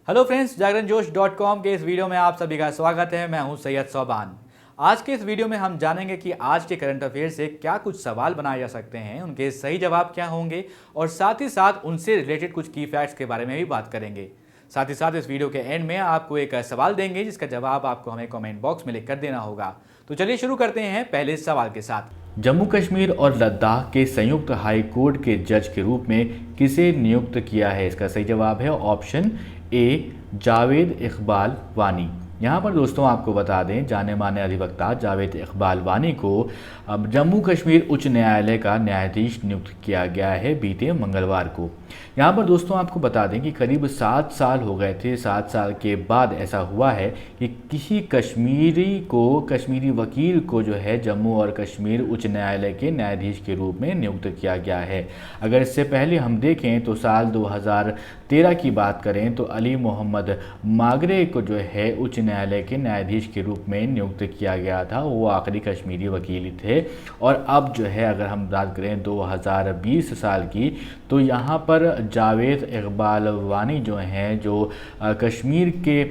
Hello friends, जागरणजोश.com के इस video में आप सभी का स्वागत है। मैं हूं सैयद सोबान। आज के इस वीडियो में हम जानेंगे कि आज के करंट अफेयर से क्या कुछ सवाल बनाए जा सकते हैं, उनके सही जवाब क्या होंगे और साथ ही साथ उनसे रिलेटेड कुछ की फैक्ट्स के बारे में भी बात करेंगे। साथ ही साथ इस वीडियो के एंड में आपको एक सवाल देंगे जिसका जवाब आपको हमें कमेंट बॉक्स में लिख कर देना होगा। तो चलिए शुरू करते हैं पहले सवाल के साथ। जम्मू कश्मीर और लद्दाख के संयुक्त हाई कोर्ट के जज के रूप में किसे नियुक्त किया है? इसका सही जवाब है ऑप्शन ए, जावेद इकबाल वानी। यहाँ पर दोस्तों आपको बता दें, जाने माने अधिवक्ता जावेद इकबाल वानी को अब जम्मू कश्मीर उच्च न्यायालय का न्यायाधीश नियुक्त किया गया है बीते मंगलवार को। यहाँ पर दोस्तों आपको बता दें कि करीब 7 साल हो गए थे। 7 साल के बाद ऐसा हुआ है कि किसी कश्मीरी वकील को जो है जम्मू और कश्मीर उच्च न्यायालय के न्यायाधीश के रूप में नियुक्त किया गया है। अगर इससे पहले हम देखें तो साल 2013 की बात करें तो अली मोहम्मद मागरे को जो है उच्च न्यायालय के न्यायाधीश के रूप में नियुक्त किया गया था। वो आखिरी कश्मीरी वकील थे। और अब जो है अगर हम बात करें 2020 साल की, तो यहाँ पर जावेद इकबाल वानी जो हैं, जो कश्मीर के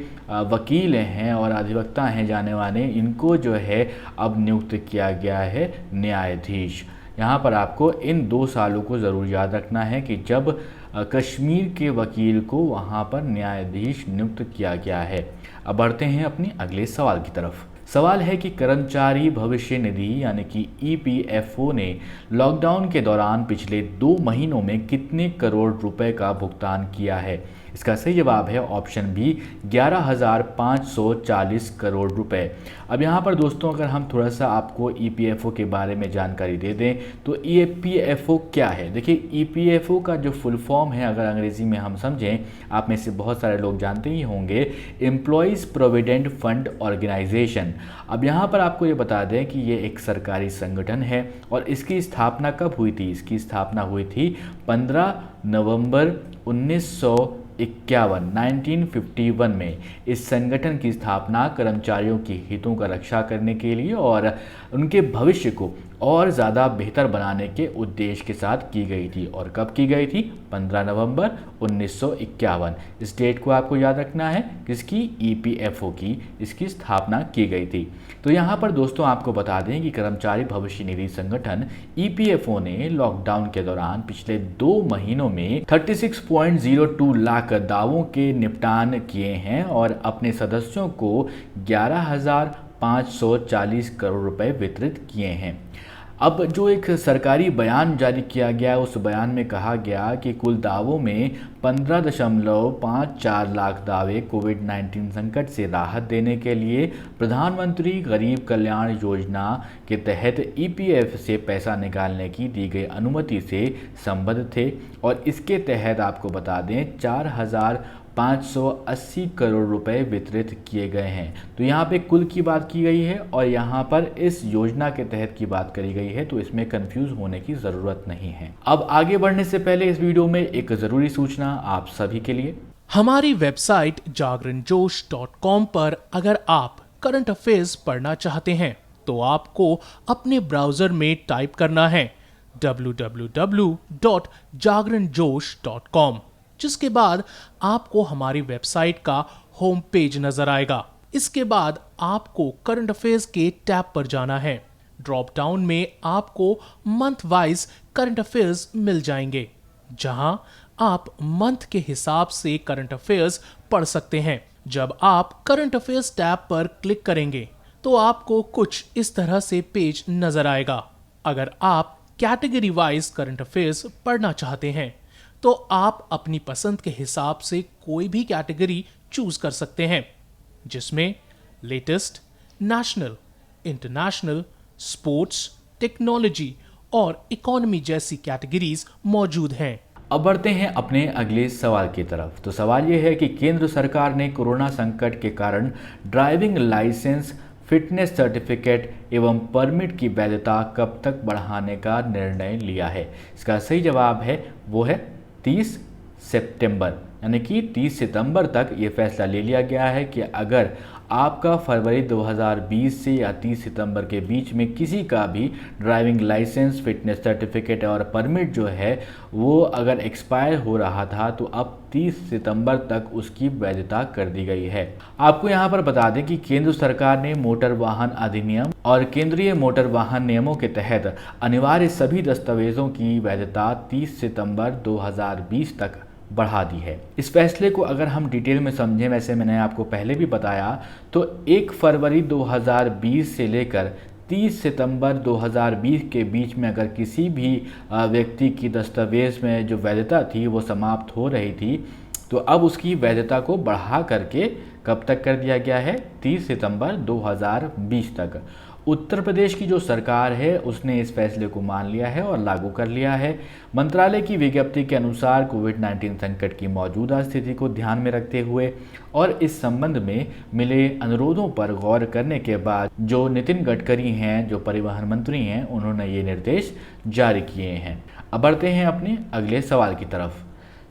वकील हैं और अधिवक्ता हैं जाने माने, इनको जो है अब नियुक्त किया गया है न्यायाधीश। यहाँ पर आपको इन 2 सालों को ज़रूर याद रखना है कि जब कश्मीर के वकील को वहाँ पर न्यायाधीश नियुक्त किया गया है। अब बढ़ते हैं अपने अगले सवाल की तरफ। सवाल है कि कर्मचारी भविष्य निधि यानी कि ईपीएफओ ने लॉकडाउन के दौरान पिछले 2 महीनों में कितने करोड़ रुपए का भुगतान किया है? इसका सही जवाब है ऑप्शन बी, 11,540 करोड़ रुपए। अब यहाँ पर दोस्तों अगर हम थोड़ा सा आपको ईपीएफओ के बारे में जानकारी दे दें तो ईपीएफओ क्या है? देखिए, ईपीएफओ का जो फुल फॉर्म है अगर अंग्रेज़ी में हम समझें, आप में से बहुत सारे लोग जानते ही होंगे, एम्प्लॉयज़ प्रोविडेंट फंड ऑर्गेनाइजेशन। अब यहाँ पर आपको ये बता दें कि ये एक सरकारी संगठन है और इसकी स्थापना कब हुई थी? इसकी स्थापना हुई थी 15 नवंबर 1951 में। इस संगठन की स्थापना कर्मचारियों की हितों का रक्षा करने के लिए और उनके भविष्य को और ज़्यादा बेहतर बनाने के उद्देश्य के साथ की गई थी। और कब की गई थी? 15 नवंबर 1951। इस डेट को आपको याद रखना है, किसकी? ईपीएफओ की इसकी स्थापना की गई थी। तो यहाँ पर दोस्तों आपको बता दें कि कर्मचारी भविष्य निधि संगठन ईपीएफओ ने लॉकडाउन के दौरान पिछले 2 महीनों में 36.02 लाख दावों के निपटान किए हैं और अपने सदस्यों को 11,540 करोड़ रुपए वितरित किए हैं। अब जो एक सरकारी बयान जारी किया गया, उस बयान में कहा गया कि कुल दावों में 15.54 लाख दावे कोविड-19 संकट से राहत देने के लिए प्रधानमंत्री गरीब कल्याण योजना के तहत ईपीएफ से पैसा निकालने की दी गई अनुमति से संबद्ध थे। और इसके तहत आपको बता दें 4,580 करोड़ रुपए वितरित किए गए हैं। तो यहाँ पे कुल की बात की गई है और यहाँ पर इस योजना के तहत की बात करी गई है, तो इसमें कंफ्यूज होने की ज़रूरत नहीं है। अब आगे बढ़ने से पहले इस वीडियो में एक ज़रूरी सूचना आप सभी के लिए। हमारी वेबसाइट जागरणजोश.com पर अगर आप करंट अफेयर्स पढ़ना चाहते हैं तो आपको अपने ब्राउजर में टाइप करना है www.jagranjosh.com, जिसके बाद आपको हमारी वेबसाइट का होम पेज नजर आएगा। इसके बाद आपको करंट अफेयर्स के टैब पर जाना है। ड्रॉप डाउन में आपको मंथ वाइज करंट अफेयर्स मिल जाएंगे, जहां आप मंथ के हिसाब से करंट अफेयर्स पढ़ सकते हैं। जब आप करंट अफेयर्स टैब पर क्लिक करेंगे तो आपको कुछ इस तरह से पेज नजर आएगा। अगर आप कैटेगरी वाइज करंट अफेयर्स पढ़ना चाहते हैं तो आप अपनी पसंद के हिसाब से कोई भी कैटेगरी चूज कर सकते हैं, जिसमें latest, national, international, sports, technology और इकोनॉमी जैसी कैटेगरीज मौजूद हैं। अब बढ़ते हैं अपने अगले सवाल की तरफ। तो सवाल ये है कि केंद्र सरकार ने कोरोना संकट के कारण ड्राइविंग लाइसेंस, फिटनेस सर्टिफिकेट एवं परमिट की वैधता कब तक बढ़ाने का निर्णय लिया है? इसका सही जवाब है वो है 30 सितंबर, यानी कि 30 सितंबर तक ये फैसला ले लिया गया है कि अगर आपका फरवरी 2020 से या 30 सितंबर के बीच में किसी का भी ड्राइविंग लाइसेंस, फिटनेस सर्टिफिकेट और परमिट जो है वो अगर एक्सपायर हो रहा था तो अब 30 सितंबर तक उसकी वैधता कर दी गई है। आपको यहाँ पर बता दें कि केंद्र सरकार ने मोटर वाहन अधिनियम और केंद्रीय मोटर वाहन नियमों के तहत अनिवार्य सभी दस्तावेजों की वैधता 30 सितंबर 2020 तक बढ़ा दी है। इस फैसले को अगर हम डिटेल में समझें, वैसे मैंने आपको पहले भी बताया, तो 1 फरवरी 2020 से लेकर 30 सितंबर 2020 के बीच में अगर किसी भी व्यक्ति की दस्तावेज में जो वैधता थी वो समाप्त हो रही थी, तो अब उसकी वैधता को बढ़ा करके कब तक कर दिया गया है? 30 सितंबर 2020 तक। उत्तर प्रदेश की जो सरकार है उसने इस फैसले को मान लिया है और लागू कर लिया है। मंत्रालय की विज्ञप्ति के अनुसार कोविड-19 संकट की मौजूदा स्थिति को ध्यान में रखते हुए और इस संबंध में मिले अनुरोधों पर गौर करने के बाद जो नितिन गडकरी हैं, जो परिवहन मंत्री हैं, उन्होंने ये निर्देश जारी किए हैं। अब बढ़ते हैं अपने अगले सवाल की तरफ।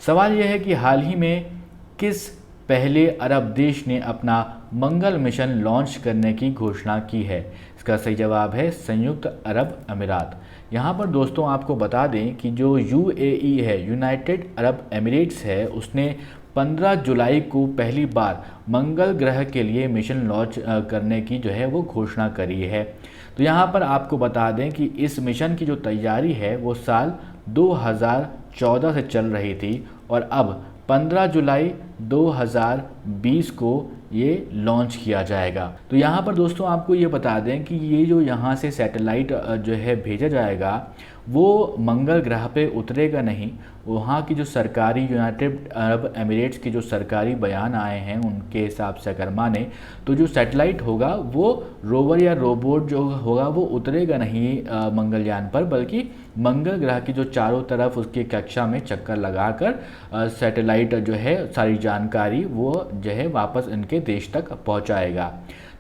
सवाल यह है कि हाल ही में किस पहले अरब देश ने अपना मंगल मिशन लॉन्च करने की घोषणा की है? इसका सही जवाब है संयुक्त अरब अमीरात। यहाँ पर दोस्तों आपको बता दें कि जो यूएई है, यूनाइटेड अरब एमिरेट्स है, उसने 15 जुलाई को पहली बार मंगल ग्रह के लिए मिशन लॉन्च करने की जो है वो घोषणा करी है। तो यहाँ पर आपको बता दें कि इस मिशन की जो तैयारी है वो साल 2014 से चल रही थी और अब 15 जुलाई 2020 को ये लॉन्च किया जाएगा। तो यहाँ पर दोस्तों आपको ये बता दें कि ये जो यहाँ से सैटेलाइट जो है भेजा जाएगा वो मंगल ग्रह पे उतरेगा नहीं। वहाँ की जो सरकारी यूनाइटेड अरब एमिरेट्स के जो सरकारी बयान आए हैं उनके हिसाब से अगर माने तो जो सैटेलाइट होगा वो रोवर या रोबोट जो होगा वो उतरेगा नहीं मंगलयान पर, बल्कि मंगल ग्रह की जो चारों तरफ उसकी कक्षा में चक्कर लगाकर सैटेलाइट जो है सारी जानकारी वो जो है वापस इनके देश तक पहुंचाएगा।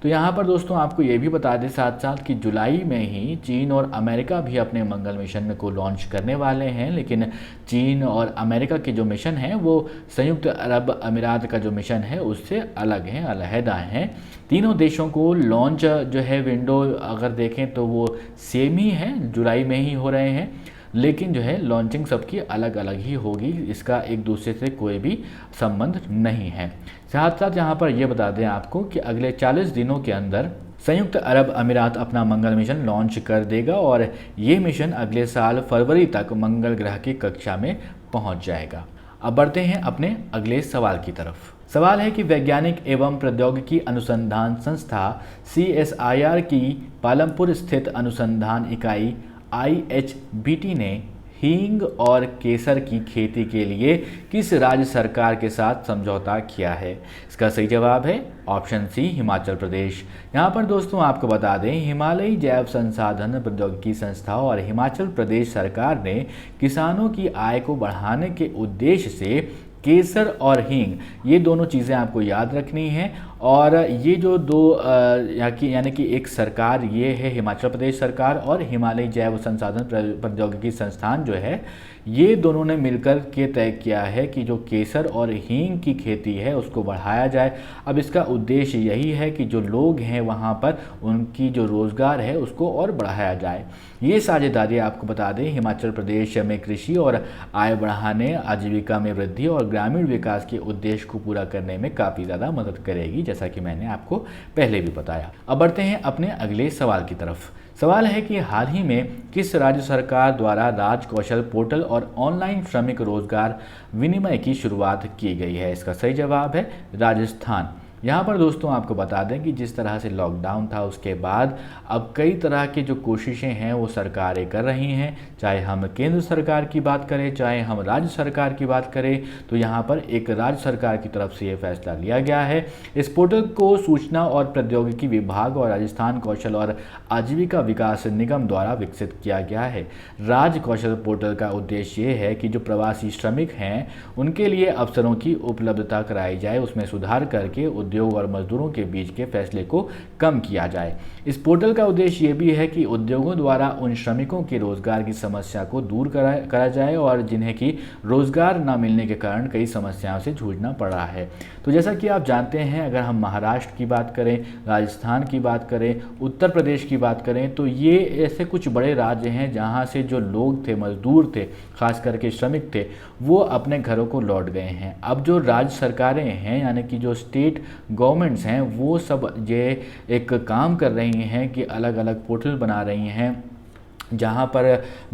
तो यहाँ पर दोस्तों आपको ये भी बता दें साथ साथ कि जुलाई में ही चीन और अमेरिका भी अपने मंगल मिशन को लॉन्च करने वाले हैं, लेकिन चीन और अमेरिका के जो मिशन हैं वो संयुक्त अरब अमीरात का जो मिशन है उससे अलग हैं, अलहदा हैं। तीनों देशों को लॉन्च जो है विंडो अगर देखें तो वो सेम ही है, जुलाई में ही हो रहे हैं, लेकिन जो है लॉन्चिंग सबकी अलग अलग ही होगी, इसका एक दूसरे से कोई भी संबंध नहीं है। साथ साथ यहाँ पर यह बता दें आपको कि अगले 40 दिनों के अंदर संयुक्त अरब अमीरात अपना मंगल मिशन लॉन्च कर देगा और ये मिशन अगले साल फरवरी तक मंगल ग्रह की कक्षा में पहुँच जाएगा। अब बढ़ते हैं अपने अगले सवाल की तरफ। सवाल है कि वैज्ञानिक एवं प्रौद्योगिकी अनुसंधान संस्था CSIR की पालमपुर स्थित अनुसंधान इकाई IHBT ने हींग और केसर की खेती के लिए किस राज्य सरकार के साथ समझौता किया है? इसका सही जवाब है ऑप्शन सी, हिमाचल प्रदेश। यहाँ पर दोस्तों आपको बता दें हिमालयी जैव संसाधन प्रौद्योगिकी संस्था और हिमाचल प्रदेश सरकार ने किसानों की आय को बढ़ाने के उद्देश्य से केसर और हींग ये दोनों चीज़ें आपको याद रखनी है। और ये जो दो यानी कि एक सरकार ये है हिमाचल प्रदेश सरकार और हिमालयी जैव संसाधन प्रौद्योगिकी संस्थान जो है, ये दोनों ने मिलकर के तय किया है कि जो केसर और हींग की खेती है उसको बढ़ाया जाए। अब इसका उद्देश्य यही है कि जो लोग हैं वहाँ पर उनकी जो रोज़गार है उसको और बढ़ाया जाए। ये साझेदारी आपको बता दें हिमाचल प्रदेश में कृषि और आय बढ़ाने, आजीविका में वृद्धि और ग्रामीण विकास के उद्देश्य को पूरा करने में काफ़ी ज़्यादा मदद करेगी, जैसा कि मैंने आपको पहले भी बताया। अब बढ़ते हैं अपने अगले सवाल की तरफ। सवाल है कि हाल ही में किस राज्य सरकार द्वारा राज कौशल पोर्टल और ऑनलाइन श्रमिक रोजगार विनिमय की शुरुआत की गई है? इसका सही जवाब है राजस्थान। यहाँ पर दोस्तों आपको बता दें कि जिस तरह से लॉकडाउन था उसके बाद अब कई तरह की जो कोशिशें हैं वो सरकारें कर रही हैं, चाहे हम केंद्र सरकार की बात करें चाहे हम राज्य सरकार की बात करें, तो यहाँ पर एक राज्य सरकार की तरफ से ये फैसला लिया गया है। इस पोर्टल को सूचना और प्रौद्योगिकी विभाग और राजस्थान कौशल और आजीविका विकास निगम द्वारा विकसित किया गया है। राज्य कौशल पोर्टल का उद्देश्य ये है कि जो प्रवासी श्रमिक हैं उनके लिए अवसरों की उपलब्धता कराई जाए, उसमें सुधार करके उद्योग और मजदूरों के बीच के फैसले को कम किया जाए। इस पोर्टल का उद्देश्य ये भी है कि उद्योगों द्वारा उन श्रमिकों के रोजगार की समस्या को दूर करा जाए और जिन्हें कि रोज़गार ना मिलने के कारण कई समस्याओं से जूझना पड़ रहा है। तो जैसा कि आप जानते हैं, अगर हम महाराष्ट्र की बात करें, राजस्थान की बात करें, उत्तर प्रदेश की बात करें, तो ये ऐसे कुछ बड़े राज्य हैं जहाँ से जो लोग थे, मजदूर थे, खास करके श्रमिक थे, वो अपने घरों को लौट गए हैं। अब जो राज्य सरकारें हैं, यानी कि जो स्टेट गवर्नमेंट्स हैं, वो सब ये एक काम कर रही हैं कि अलग अलग पोर्टल बना रही हैं जहाँ पर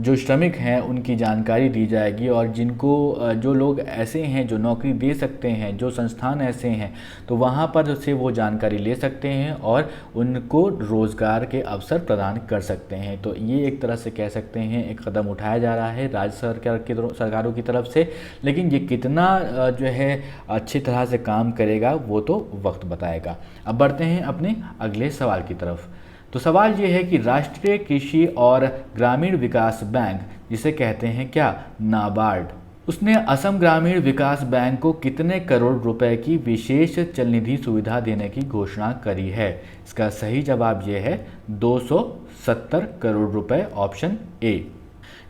जो श्रमिक हैं उनकी जानकारी दी जाएगी, और जिनको जो लोग ऐसे हैं जो नौकरी दे सकते हैं, जो संस्थान ऐसे हैं, तो वहाँ पर से वो जानकारी ले सकते हैं और उनको रोज़गार के अवसर प्रदान कर सकते हैं। तो ये एक तरह से कह सकते हैं एक कदम उठाया जा रहा है राज्य सरकारों की तरफ से, लेकिन ये कितना जो है अच्छी तरह से काम करेगा वो तो वक्त बताएगा। अब बढ़ते हैं अपने अगले सवाल की तरफ। तो सवाल ये है कि राष्ट्रीय कृषि और ग्रामीण विकास बैंक, जिसे कहते हैं क्या, नाबार्ड, उसने असम ग्रामीण विकास बैंक को कितने करोड़ रुपए की विशेष चल निधि सुविधा देने की घोषणा करी है? इसका सही जवाब ये है 270 करोड़ रुपए, ऑप्शन ए।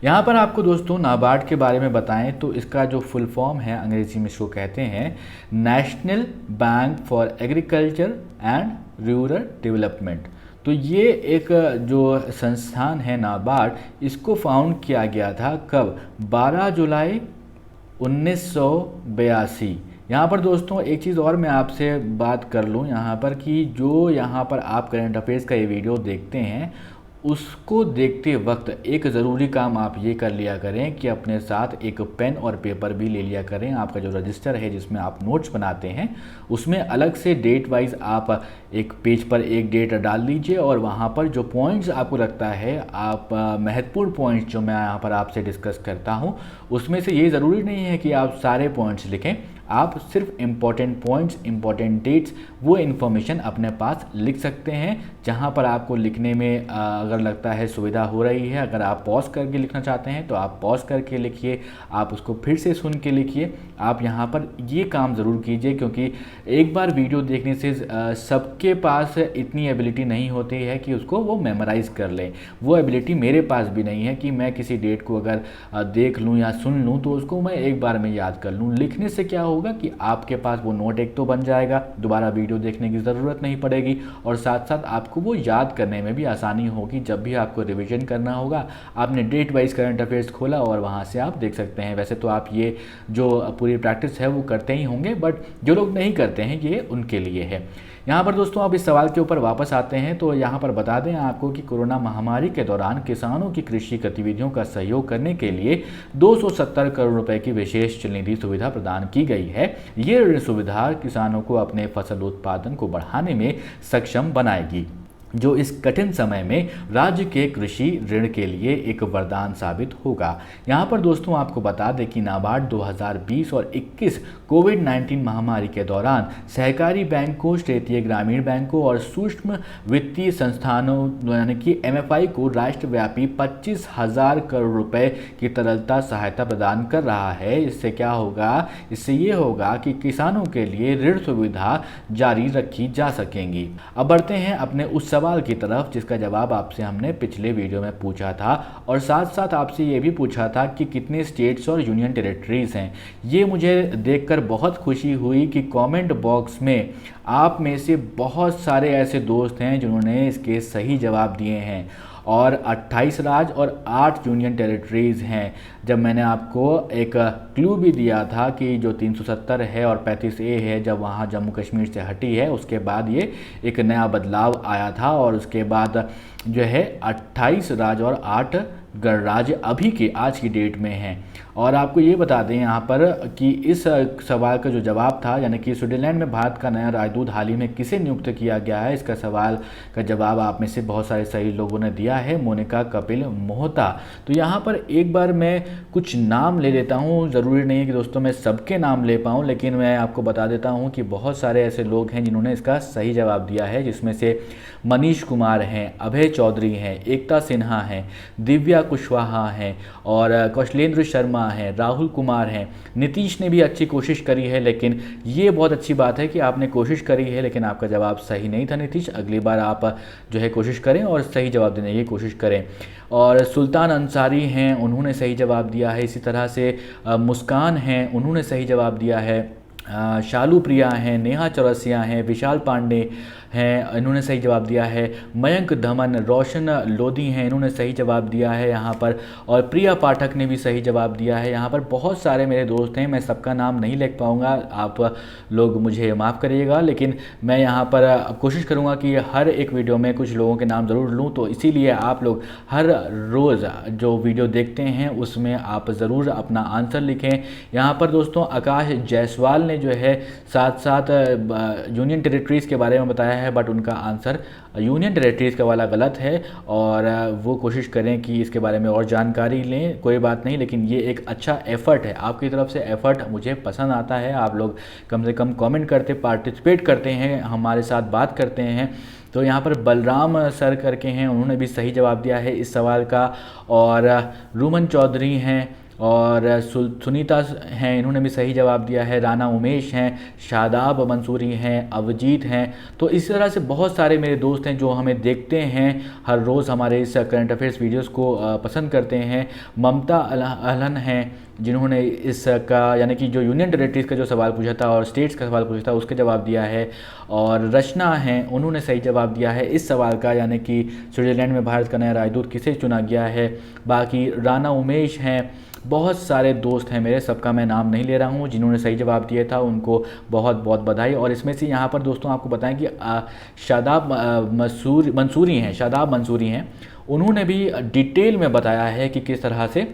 यहाँ पर आपको दोस्तों नाबार्ड के बारे में बताएं तो इसका जो फुल फॉर्म है अंग्रेजी में इसको कहते हैं national bank for agriculture and rural development. तो ये एक जो संस्थान है नाबार्ड, इसको फाउंड किया गया था कब? 12 जुलाई 1982। यहाँ पर दोस्तों एक चीज़ और मैं आपसे बात कर लूँ यहाँ पर कि जो यहाँ पर आप करंट अफेयर्स का ये वीडियो देखते हैं, उसको देखते वक्त एक ज़रूरी काम आप ये कर लिया करें कि अपने साथ एक पेन और पेपर भी ले लिया करें। आपका जो रजिस्टर है जिसमें आप नोट्स बनाते हैं, उसमें अलग से डेट वाइज आप एक पेज पर एक डेट डाल लीजिए, और वहाँ पर जो पॉइंट्स आपको लगता है, आप महत्वपूर्ण पॉइंट्स जो मैं यहाँ पर आपसे डिस्कस करता हूँ, उसमें से ये ज़रूरी नहीं है कि आप सारे पॉइंट्स लिखें, आप सिर्फ इम्पॉर्टेंट पॉइंट्स, इम्पॉर्टेंट डेट्स, वो इन्फॉर्मेशन अपने पास लिख सकते हैं। जहाँ पर आपको लिखने में अगर लगता है सुविधा हो रही है, अगर आप पॉज करके लिखना चाहते हैं तो आप पॉज करके लिखिए, आप उसको फिर से सुन के लिखिए। आप यहाँ पर ये काम ज़रूर कीजिए, क्योंकि एक बार वीडियो देखने से सबके पास इतनी एबिलिटी नहीं होती है कि उसको वो मेमोराइज़ कर लें। वो एबिलिटी मेरे पास भी नहीं है कि मैं किसी डेट को अगर देख लूँ या सुन लूँ तो उसको मैं एक बार में याद कर लूँ। लिखने से क्या होगा कि आपके पास वो नोट एक तो बन जाएगा, दोबारा वीडियो देखने की ज़रूरत नहीं पड़ेगी, और साथ साथ आपको वो याद करने में भी आसानी होगी। जब भी आपको रिवीजन करना होगा, आपने डेट वाइज करंट अफेयर्स खोला और वहाँ से आप देख सकते हैं। वैसे तो आप ये जो पूरी प्रैक्टिस है वो करते ही होंगे, बट जो लोग नहीं करते हैं ये उनके लिए है। यहाँ पर दोस्तों अब इस सवाल के ऊपर वापस आते हैं। तो यहाँ पर बता दें आपको कि कोरोना महामारी के दौरान किसानों की कृषि गतिविधियों का सहयोग करने के लिए 270 करोड़ रुपए की विशेष चल निधि सुविधा प्रदान की गई है। ये ऋण सुविधा किसानों को अपने फसल उत्पादन को बढ़ाने में सक्षम बनाएगी, जो इस कठिन समय में राज्य के कृषि ऋण के लिए एक वरदान साबित होगा। यहाँ पर दोस्तों आपको बता दें कि नाबार्ड 2020 और 21 कोविड-19 महामारी के दौरान सहकारी बैंकों, क्षेत्रीय ग्रामीण बैंकों और सूक्ष्म वित्तीय संस्थानों यानी कि MFI को राष्ट्रव्यापी 25,000 करोड़ रुपए की तरलता सहायता प्रदान कर रहा है। इससे क्या होगा? इससे ये होगा कि किसानों के लिए ऋण सुविधा जारी रखी जा सकेंगी। अब बढ़ते हैं अपने उस सवाल की तरफ जिसका जवाब आपसे हमने पिछले वीडियो में पूछा था, और साथ साथ आपसे ये भी पूछा था कि कितने स्टेट्स और यूनियन टेरिटरीज हैं। ये मुझे देखकर बहुत खुशी हुई कि कमेंट बॉक्स में आप में से बहुत सारे ऐसे दोस्त हैं जिन्होंने इसके सही जवाब दिए हैं, और 28 राज्य और 8 यूनियन टेरिटरीज़ हैं। जब मैंने आपको एक क्लू भी दिया था कि जो 370 है और 35A है, जब वहाँ जम्मू कश्मीर से हटी है, उसके बाद ये एक नया बदलाव आया था, और उसके बाद जो है 28 राज्य और 8 गणराज्य अभी के आज की डेट में हैं। और आपको ये बता दें यहाँ पर कि इस सवाल का जो जवाब था, यानी कि स्विट्जरलैंड में भारत का नया राजदूत हाल ही में किसे नियुक्त किया गया है, इसका सवाल का जवाब आप में से बहुत सारे सही लोगों ने दिया है, मोनिका कपिल मोहता। तो यहाँ पर एक बार मैं कुछ नाम ले लेता हूँ, ज़रूरी नहीं है कि दोस्तों मैं सबके नाम ले पाऊँ, लेकिन मैं आपको बता देता हूँ कि बहुत सारे ऐसे लोग हैं जिन्होंने इसका सही जवाब दिया है, जिसमें से मनीष कुमार हैं, अभय चौधरी हैं, एकता सिन्हा हैं, दिव्या कुशवाहा हैं, और कौशलेंद्र शर्मा हैं, राहुल कुमार हैं, नीतीश ने भी अच्छी कोशिश करी है, लेकिन ये बहुत अच्छी बात है कि आपने कोशिश करी है लेकिन आपका जवाब सही नहीं था नीतीश। अगली बार आप जो है कोशिश करें और सही जवाब देने की कोशिश करें। और सुल्तान अंसारी हैं, उन्होंने सही जवाब दिया है। इसी तरह से मुस्कान हैं, उन्होंने सही जवाब दिया है। शालू प्रिया हैं, नेहा चौरसिया हैं, विशाल पांडे हैं, इन्होंने सही जवाब दिया है। मयंक धमन, रोशन लोधी हैं, इन्होंने सही जवाब दिया है यहाँ पर। और प्रिया पाठक ने भी सही जवाब दिया है। यहाँ पर बहुत सारे मेरे दोस्त हैं, मैं सबका नाम नहीं लिख पाऊँगा, आप लोग मुझे माफ़ करिएगा, लेकिन मैं यहाँ पर कोशिश करूँगा कि हर एक वीडियो में कुछ लोगों के नाम ज़रूर लूँ। तो इसीलिए आप लोग हर रोज़ जो वीडियो देखते हैं उसमें आप ज़रूर अपना आंसर लिखें। यहाँ पर दोस्तों आकाश जायसवाल ने जो है साथ साथ यूनियन टेरिटरीज़ के बारे में बताया है, बट उनका आंसर यूनियन टेरिटरीज़ का वाला गलत है और वो कोशिश करें कि इसके बारे में और जानकारी लें। कोई बात नहीं, लेकिन ये एक अच्छा एफ़र्ट है आपकी तरफ से, एफ़र्ट मुझे पसंद आता है। आप लोग कम से कम कमेंट करते, पार्टिसिपेट करते हैं, हमारे साथ बात करते हैं। तो यहाँ पर बलराम सर करके हैं, उन्होंने भी सही जवाब दिया है इस सवाल का। और रूमन चौधरी हैं और सुनीता हैं, इन्होंने भी सही जवाब दिया है। राना उमेश हैं, शादाब मंसूरी हैं, अवजीत हैं। तो इस तरह से बहुत सारे मेरे दोस्त हैं जो हमें देखते हैं हर रोज़, हमारे इस करंट अफेयर्स वीडियोस को पसंद करते हैं। ममता अहलन हैं, जिन्होंने इसका यानी कि जो यूनियन टेरिटरीज़ का जो सवाल पूछा था और स्टेट्स का सवाल पूछा था उसका जवाब दिया है। और रचना हैं, उन्होंने सही जवाब दिया है इस सवाल का, यानी कि स्विट्ज़रलैंड में भारत का नया राजदूत किसे चुना गया है। बाकी राना उमेश हैं, बहुत सारे दोस्त हैं मेरे, सबका मैं नाम नहीं ले रहा हूँ। जिन्होंने सही जवाब दिया था उनको बहुत बहुत बधाई। और इसमें से यहाँ पर दोस्तों आपको बताएं कि शादाब मंसूरी हैं, उन्होंने भी डिटेल में बताया है कि किस तरह से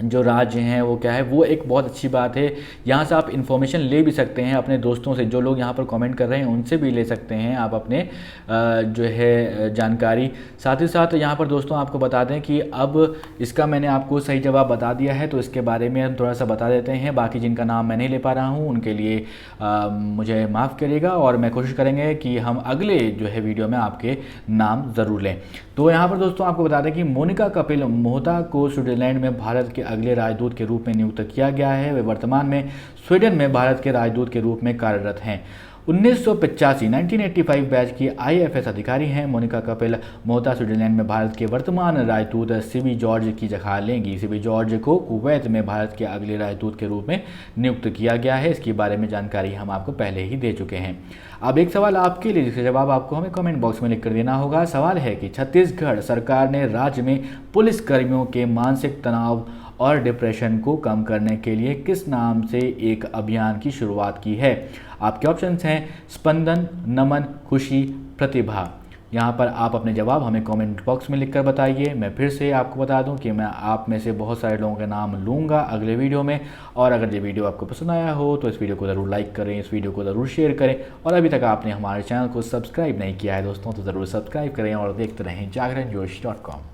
जो राज्य हैं वो क्या है। वो एक बहुत अच्छी बात है, यहाँ से आप इन्फॉर्मेशन ले भी सकते हैं अपने दोस्तों से, जो लोग यहाँ पर कमेंट कर रहे हैं उनसे भी ले सकते हैं आप अपने जो है जानकारी। साथ ही साथ यहाँ पर दोस्तों आपको बता दें कि अब इसका मैंने आपको सही जवाब बता दिया है, तो इसके बारे में हम थोड़ा सा बता देते हैं। बाकी जिनका नाम मैं नहीं ले पा रहा हूँ उनके लिए मुझे माफ़ करिएगा और मैं कोशिश करेंगे कि हम अगले जो है वीडियो में आपके नाम ज़रूर लें। तो यहाँ पर दोस्तों आपको बता दें कि मोनिका कपिल मोहता को स्विट्ज़रलैंड में भारत के अगले राजदूत के रूप में नियुक्त किया गया है। वे वर्तमान में स्वीडन में भारत के राजदूत के रूप में कार्यरत हैं। 1985 बैच की IFS अधिकारी हैं। मोनिका कपिल मोहता स्विट्जरलैंड में भारत के वर्तमान राजदूत सीबी जॉर्ज की जगह लेंगी। सीबी जॉर्ज को कुवैत में भारत के अगले राजदूत के रूप में नियुक्त किया गया है। इसके बारे में जानकारी हम आपको पहले ही दे चुके हैं। अब एक सवाल आपके लिए, जिसका जवाब आपको हमें कमेंट बॉक्स में लिख कर देना होगा। सवाल है कि छत्तीसगढ़ सरकार ने राज्य में पुलिस कर्मियों के मानसिक तनाव और डिप्रेशन को कम करने के लिए किस नाम से एक अभियान की शुरुआत की है। आपके ऑप्शंस हैं स्पंदन, नमन, खुशी, प्रतिभा। यहाँ पर आप अपने जवाब हमें कमेंट बॉक्स में लिखकर बताइए। मैं फिर से आपको बता दूं कि मैं आप में से बहुत सारे लोगों के नाम लूँगा अगले वीडियो में। और अगर ये वीडियो आपको पसंद आया हो तो इस वीडियो को ज़रूर लाइक करें, इस वीडियो को ज़रूर शेयर करें। और अभी तक आपने हमारे चैनल को सब्सक्राइब नहीं किया है दोस्तों तो ज़रूर सब्सक्राइब करें और देखते रहें जागरण जोश.com।